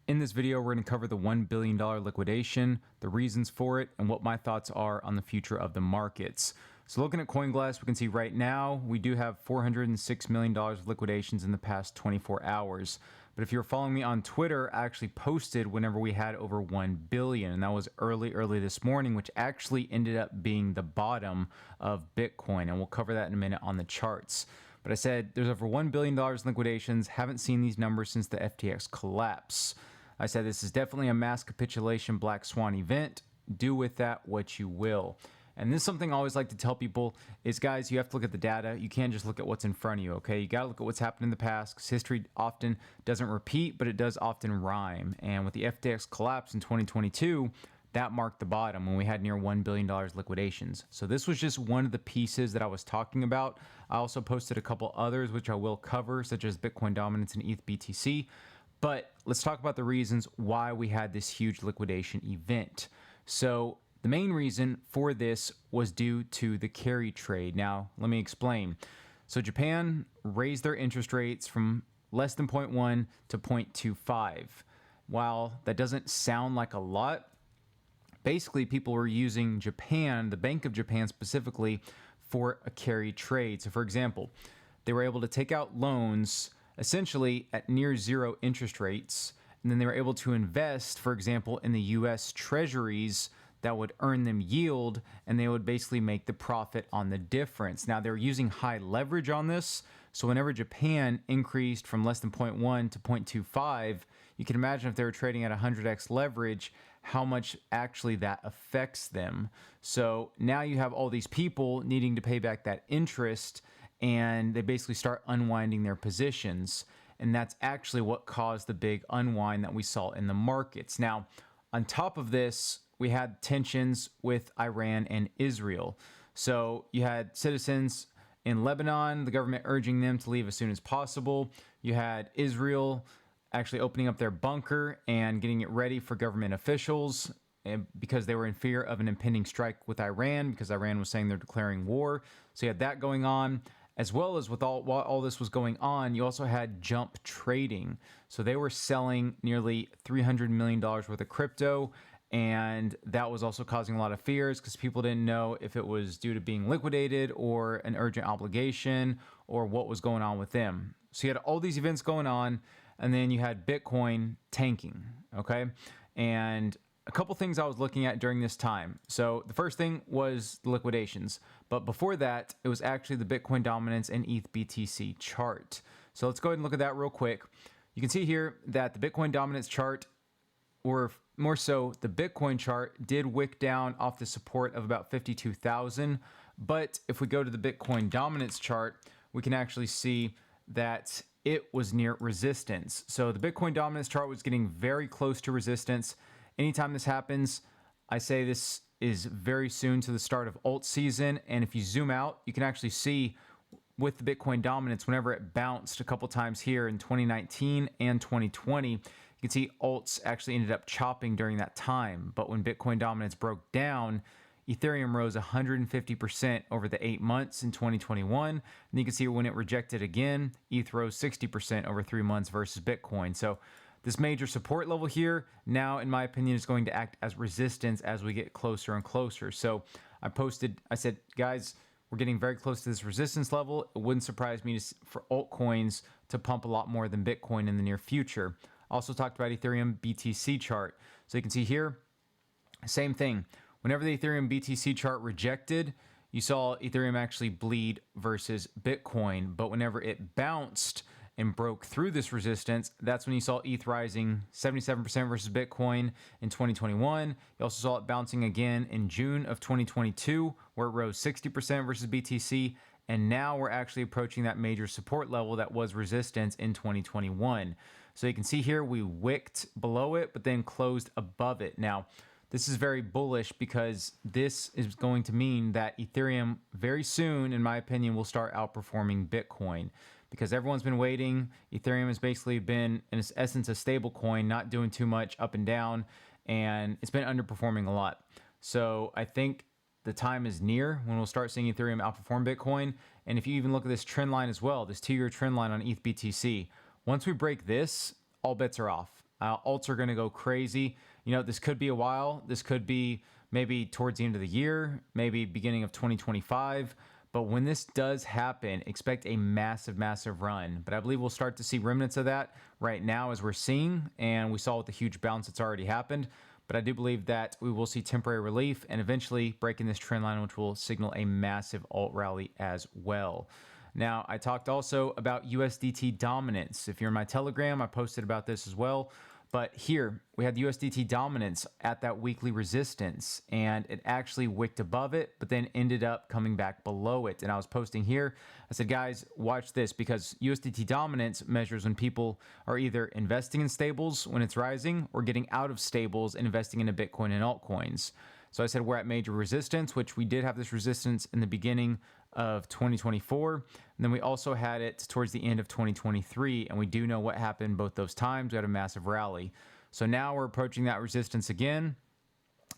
In this video, we're going to cover the $1 billion liquidation, the reasons for it, and what my thoughts are on the future of the markets. So looking at CoinGlass, we can see right now we do have $406 million of liquidations in the past 24 hours. But if you're following me on Twitter, I actually posted whenever we had over 1 billion, and that was early this morning, which actually ended up being the bottom of Bitcoin, and we'll cover that in a minute on the charts. But I said there's over $1 billion in liquidations, haven't seen these numbers since the FTX collapse. I said this is definitely a mass capitulation black swan event. Do with that what you will. And this is something I always like to tell people is, guys, you have to look at the data. You can't just look at what's in front of you, okay? You got to look at what's happened in the past, because history often doesn't repeat, but it does often rhyme. And with the FTX collapse in 2022, that marked the bottom when we had near $1 billion liquidations. So this was just one of the pieces that I was talking about. I also posted a couple others, which I will cover, such as Bitcoin dominance and ETHBTC. But let's talk about the reasons why we had this huge liquidation event. So the main reason for this was due to the carry trade. Now, let me explain. So Japan raised their interest rates from less than 0.1 to 0.25. While that doesn't sound like a lot, basically people were using Japan, the Bank of Japan specifically, for a carry trade. So for example, they were able to take out loans essentially at near zero interest rates, and then they were able to invest, for example, in the US treasuries that would earn them yield, and they would basically make the profit on the difference. Now, they're using high leverage on this, so whenever Japan increased from less than 0.1 to 0.25, you can imagine if they were trading at 100x leverage, how much actually that affects them. So now you have all these people needing to pay back that interest, and they basically start unwinding their positions. And that's actually what caused the big unwind that we saw in the markets. Now, on top of this, we had tensions with Iran and Israel. So you had citizens in Lebanon, the government urging them to leave as soon as possible. You had Israel actually opening up their bunker and getting it ready for government officials, because they were in fear of an impending strike with Iran, because Iran was saying they're declaring war. So you had that going on. As well as with while all this was going on, you also had jump trading. So they were selling nearly $300 million worth of crypto, and that was also causing a lot of fears because people didn't know if it was due to being liquidated or an urgent obligation or what was going on with them. So you had all these events going on, and then you had Bitcoin tanking, okay? And a couple things I was looking at during this time. So the first thing was the liquidations, but before that, it was actually the Bitcoin dominance and ETHBTC chart. So let's go ahead and look at that real quick. You can see here that the Bitcoin dominance chart, or more so the Bitcoin chart, did wick down off the support of about 52,000. But if we go to the Bitcoin dominance chart, we can actually see that it was near resistance. So the Bitcoin dominance chart was getting very close to resistance. Anytime this happens, I say this is very soon to the start of alt season. And if you zoom out, you can actually see with the Bitcoin dominance, whenever it bounced a couple times here in 2019 and 2020, you can see alts actually ended up chopping during that time. But when Bitcoin dominance broke down, Ethereum rose 150% over the 8 months in 2021. And you can see when it rejected again, ETH rose 60% over 3 months versus Bitcoin. So this major support level here now, in my opinion, is going to act as resistance as we get closer and closer. So I said, guys, we're getting very close to this resistance level. It wouldn't surprise me for altcoins to pump a lot more than Bitcoin in the near future. Also talked about Ethereum BTC chart. So you can see here, same thing. Whenever the Ethereum BTC chart rejected, you saw Ethereum actually bleed versus Bitcoin. But whenever it bounced and broke through this resistance, that's when you saw ETH rising 77% versus Bitcoin in 2021. You also saw it bouncing again in June of 2022, where it rose 60% versus BTC. And now we're actually approaching that major support level that was resistance in 2021. So you can see here, we wicked below it, but then closed above it. Now, this is very bullish because this is going to mean that Ethereum very soon, in my opinion, will start outperforming Bitcoin, because everyone's been waiting. Ethereum has basically been, in its essence, a stable coin, not doing too much up and down, and it's been underperforming a lot. So I think the time is near when we'll start seeing Ethereum outperform Bitcoin. And if you even look at this trend line as well, this 2-year trend line on ETHBTC, once we break this, all bets are off. Alts are going to go crazy. You know, this could be a while. This could be maybe towards the end of the year, maybe beginning of 2025. But when this does happen, expect a massive, massive run. But I believe we'll start to see remnants of that right now as we're seeing. And we saw with the huge bounce that's already happened. But I do believe that we will see temporary relief and eventually breaking this trend line, which will signal a massive alt rally as well. Now, I talked also about USDT dominance. If you're in my Telegram, I posted about this as well. But here, we had USDT dominance at that weekly resistance, and it actually wicked above it, but then ended up coming back below it. And I was posting here, I said, guys, watch this, because USDT dominance measures when people are either investing in stables when it's rising or getting out of stables and investing into Bitcoin and altcoins. So I said we're at major resistance, which we did have this resistance in the beginning of 2024. And then we also had it towards the end of 2023. And we do know what happened both those times. We had a massive rally. So now we're approaching that resistance again.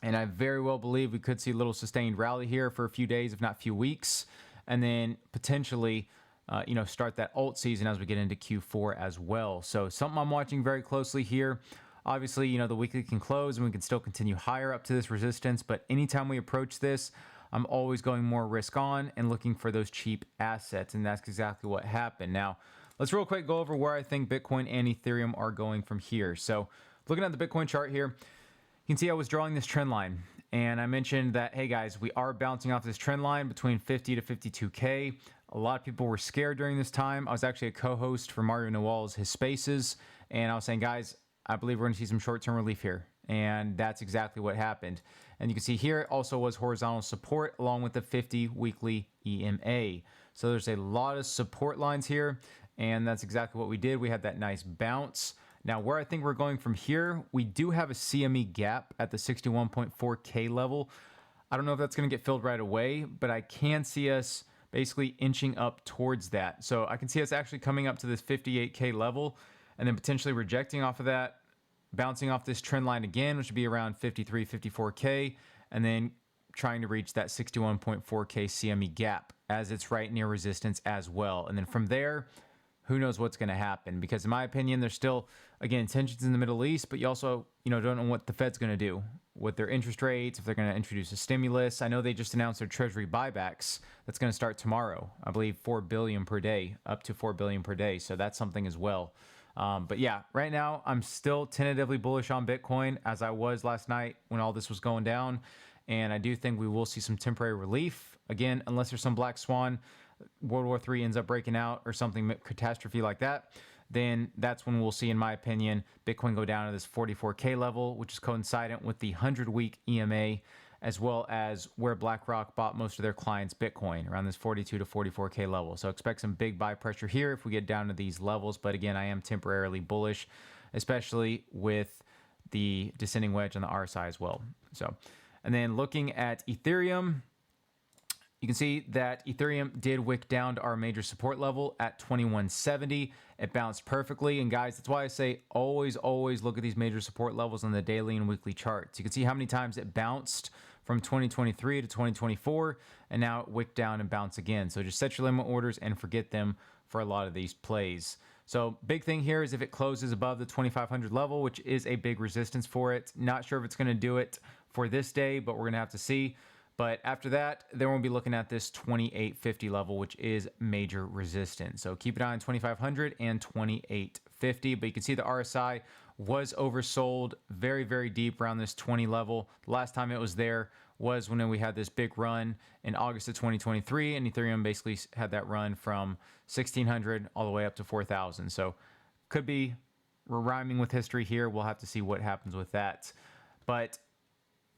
And I very well believe we could see a little sustained rally here for a few days, if not a few weeks. And then potentially, start that alt season as we get into Q4 as well. So something I'm watching very closely here. Obviously, the weekly can close and we can still continue higher up to this resistance. But anytime we approach this, I'm always going more risk on and looking for those cheap assets. And that's exactly what happened. Now, let's real quick go over where I think Bitcoin and Ethereum are going from here. So looking at the Bitcoin chart here, you can see I was drawing this trend line. And I mentioned that, hey guys, we are bouncing off this trend line between 50 to 52K. A lot of people were scared during this time. I was actually a co-host for Mario Nawal's His Spaces. And I was saying, guys, I believe we're going to see some short-term relief here. And that's exactly what happened. And you can see here it also was horizontal support along with the 50 weekly EMA. So there's a lot of support lines here. And that's exactly what we did. We had that nice bounce. Now, where I think we're going from here, we do have a CME gap at the 61.4K level. I don't know if that's going to get filled right away, but I can see us basically inching up towards that. So I can see us actually coming up to this 58K level and then potentially rejecting off of that, bouncing off this trend line again, which would be around 53, 54K, and then trying to reach that 61.4K CME gap as it's right near resistance as well. And then from there, who knows what's going to happen? Because in my opinion, there's still, again, tensions in the Middle East, but you also, don't know what the Fed's going to do with their interest rates, if they're going to introduce a stimulus. I know they just announced their treasury buybacks. That's going to start tomorrow. I believe 4 billion per day, up to 4 billion per day. So that's something as well. But yeah, right now I'm still tentatively bullish on Bitcoin as I was last night when all this was going down. And I do think we will see some temporary relief. Again, unless there's some black swan, World War III ends up breaking out or something catastrophe like that, then that's when we'll see, in my opinion, Bitcoin go down to this 44K level, which is coincident with the 100-week EMA, as well as where BlackRock bought most of their clients' Bitcoin, around this 42 to 44K level. So expect some big buy pressure here if we get down to these levels. But again, I am temporarily bullish, especially with the descending wedge on the RSI as well. So, and then looking at Ethereum, you can see that Ethereum did wick down to our major support level at 2170. It bounced perfectly. And guys, that's why I say always look at these major support levels on the daily and weekly charts. You can see how many times it bounced from 2023 to 2024, and now it wicked down and bounced again. So just set your limit orders and forget them for a lot of these plays. So big thing here is if it closes above the 2500 level, which is a big resistance for it. Not sure if it's going to do it for this day, but we're going to have to see. But after that, then we'll be looking at this 2850 level, which is major resistance. So keep an eye on 2500 and 2850. But you can see the RSI was oversold very deep around this 20 level. The last time it was there was when we had this big run in August of 2023, and Ethereum basically had that run from 1600 all the way up to 4000. So could be, we're rhyming with history here. We'll have to see what happens with that. But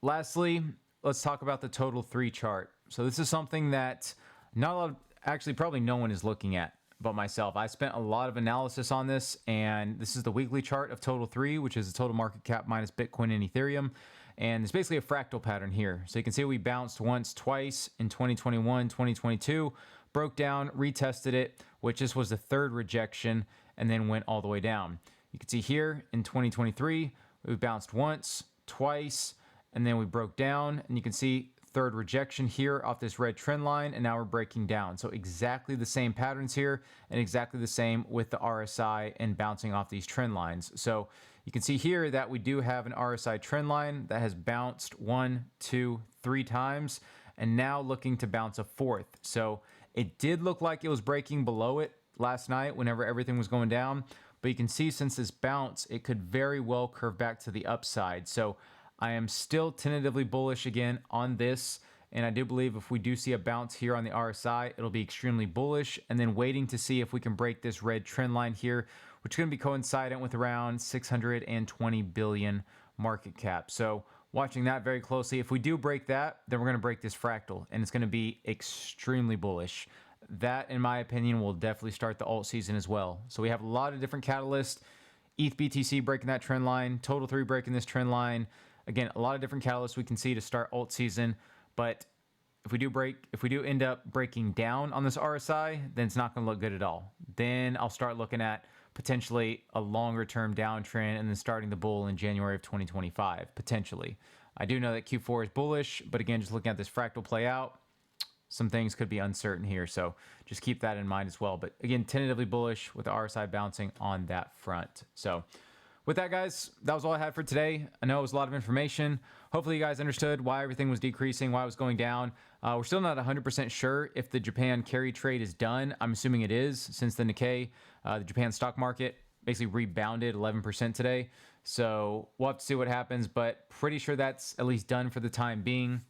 lastly, let's talk about the total 3 chart. So this is something that not a lot of, actually probably no one is looking at but myself. I spent a lot of analysis on this, and this is the weekly chart of total 3, which is the total market cap minus Bitcoin and Ethereum. And it's basically a fractal pattern here. So you can see we bounced once, twice in 2021, 2022, broke down, retested it, which this was the 3rd rejection, and then went all the way down. You can see here in 2023, we bounced once, twice, and then we broke down, and you can see 3rd rejection here off this red trend line, and now we're breaking down. So exactly the same patterns here, and exactly the same with the RSI and bouncing off these trend lines. So You can see here that we do have an RSI trend line that has bounced 1, 2, 3 times, and now looking to bounce a fourth. So it did look like it was breaking below it last night whenever everything was going down, but you can see since this bounce, it could very well curve back to the upside. So I am still tentatively bullish again on this, and I do believe if we do see a bounce here on the RSI, it'll be extremely bullish, and then waiting to see if we can break this red trend line here, which is going to be coincident with around 620 billion market cap. So watching that very closely. If we do break that, then we're going to break this fractal, and it's going to be extremely bullish. That, in my opinion, will definitely start the alt season as well. So we have a lot of different catalysts. ETHBTC breaking that trend line, Total 3 breaking this trend line. Again, a lot of different catalysts we can see to start alt season. But if we do end up breaking down on this RSI, then it's not going to look good at all. Then I'll start looking at potentially a longer term downtrend and then starting the bull in January of 2025, potentially. I do know that Q4 is bullish, but again, just looking at this fractal play out, some things could be uncertain here. So just keep that in mind as well. But again, tentatively bullish with the RSI bouncing on that front. So with that, guys, that was all I had for today. I know it was a lot of information. Hopefully you guys understood why everything was decreasing, why it was going down. We're still not 100% sure if the Japan carry trade is done. I'm assuming it is, since the Nikkei, the Japan stock market, basically rebounded 11% today. So we'll have to see what happens, but pretty sure that's at least done for the time being.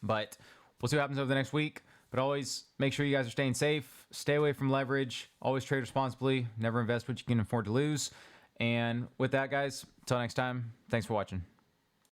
But we'll see what happens over the next week. But always make sure you guys are staying safe. Stay away from leverage. Always trade responsibly. Never invest what you can afford to lose. And with that, guys, until next time, thanks for watching.